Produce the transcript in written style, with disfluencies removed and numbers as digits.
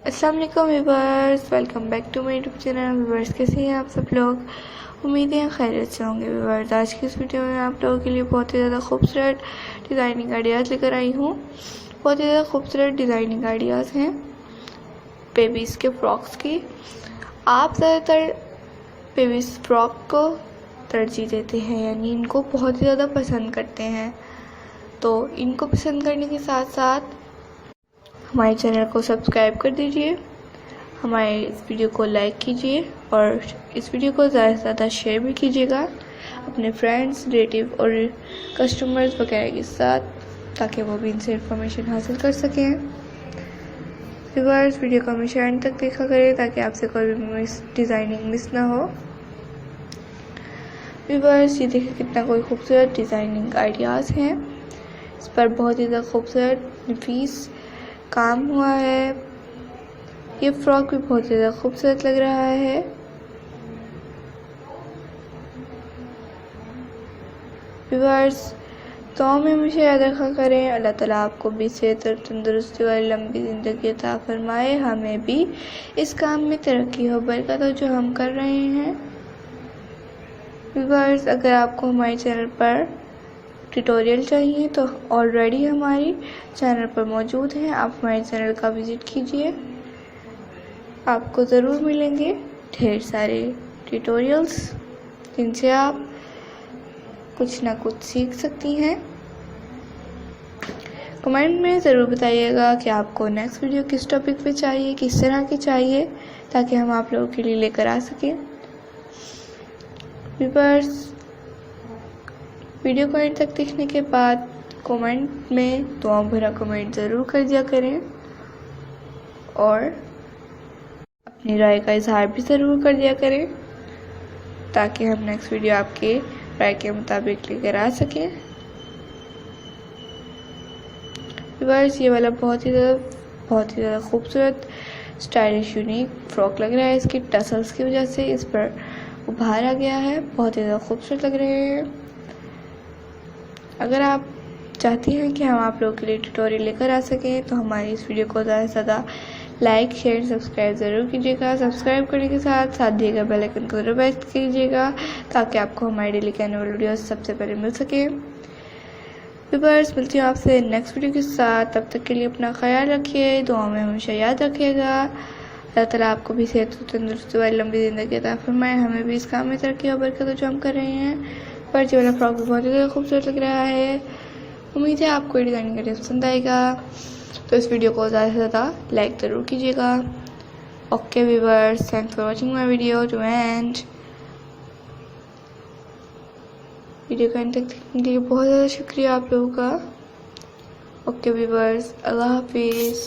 अस्सलाम वालेकुम viewers, welcome back to my YouTube channel. Viewers, कैसे हैं आप सब लोग? उम्मीद है खैरियत से होंगे। व्यूवर्स, आज की इस वीडियो में आप लोगों के लिए बहुत ही ज़्यादा खूबसूरत डिज़ाइनिंग आइडियाज़ लेकर आई हूँ। बहुत ही ज़्यादा खूबसूरत डिज़ाइनिंग आइडियाज़ हैं बेबीज़ के फ्रॉक्स की। आप ज़्यादातर बेबीज़ फ्रॉक को तरजीह देते हैं, यानी इनको बहुत ही ज़्यादा पसंद करते हैं। तो इनको पसंद करने के साथ साथ हमारे चैनल को सब्सक्राइब कर दीजिए, हमारे इस वीडियो को लाइक कीजिए और इस वीडियो को ज़्यादा से ज़्यादा शेयर भी कीजिएगा अपने फ्रेंड्स, रिलेटिव और कस्टमर्स वगैरह के साथ, ताकि वो भी इनसे इंफॉर्मेशन हासिल कर सकें। व्यूअर्स, वीडियो को हमेशा एंड तक देखा करें ताकि आपसे कोई भी डिज़ाइनिंग मिस ना हो। व्यूअर्स, ये देखिए कितना कोई खूबसूरत डिज़ाइनिंग आइडियाज़ हैं। इस पर बहुत ही ज़्यादा खूबसूरत नफीस काम हुआ है। ये फ्रॉक भी बहुत ज़्यादा खूबसूरत लग रहा है। व्यूअर्स, तो में मुझे याद रखा करें। अल्लाह ताला आपको भी सेहत और तंदुरुस्ती वाली लंबी ज़िंदगी अता फरमाए, हमें भी इस काम में तरक्की हो, बरकत हो जो हम कर रहे हैं। व्यूअर्स, अगर आपको हमारे चैनल पर ट्यूटोरियल चाहिए तो ऑलरेडी हमारी चैनल पर मौजूद हैं। आप हमारे चैनल का विज़िट कीजिए, आपको ज़रूर मिलेंगे ढेर सारे ट्यूटोरियल्स जिनसे आप कुछ ना कुछ सीख सकती हैं। कमेंट में ज़रूर बताइएगा कि आपको नेक्स्ट वीडियो किस टॉपिक पे चाहिए, किस तरह की चाहिए, ताकि हम आप लोगों के लिए लेकर आ सकें। व्यूअर्स, वीडियो को एंड तक देखने के बाद कमेंट में दुआ भरा कमेंट ज़रूर कर दिया करें और अपनी राय का इजहार भी ज़रूर कर दिया करें, ताकि हम नेक्स्ट वीडियो आपके राय के मुताबिक लेकर आ सकें। व्यूअर्स, ये वाला बहुत ही ज़्यादा खूबसूरत स्टाइलिश यूनिक फ्रॉक लग रहा है। इसकी टसल्स की वजह से इस पर उभार आ गया है, बहुत ही ज़्यादा खूबसूरत लग रहे हैं। अगर आप चाहती हैं कि हम आप लोगों के लिए ट्यूटोरियल लेकर आ सकें तो हमारी इस वीडियो को ज़्यादा से ज़्यादा लाइक, शेयर, सब्सक्राइब ज़रूर कीजिएगा। सब्सक्राइब करने के साथ दिए गए बेल आइकन को ज़रूर प्रेस कीजिएगा, ताकि आपको हमारी डेली के आने वाली वीडियोस सबसे पहले मिल सके। व्यूअर्स, मिलती हूँ आपसे नेक्स्ट वीडियो के साथ। तब तक के लिए अपना ख्याल रखिए, दुआ में हमेशा याद रखिएगा। अल्लाह ताला आपको भी सेहत और तंदुरुस्ती वाली लंबी ज़िंदगी अता फरमाए, हमें भी इस काम में तरक्की और बरकत हो जो हम कर रहे हैं। पर ये वाला फ्रॉक भी बहुत ज़्यादा खूबसूरत लग रहा है। उम्मीद है आपको डिज़ाइनिंग आइडिया पसंद आएगा, तो इस वीडियो को ज़्यादा से ज़्यादा लाइक ज़रूर कीजिएगा। Okay viewers, thanks for watching my video to end. Video को एंड तक देखने के लिए बहुत ज़्यादा शुक्रिया आप लोगों का। ओके व्यूअर्स, अल्लाह हाफिज़।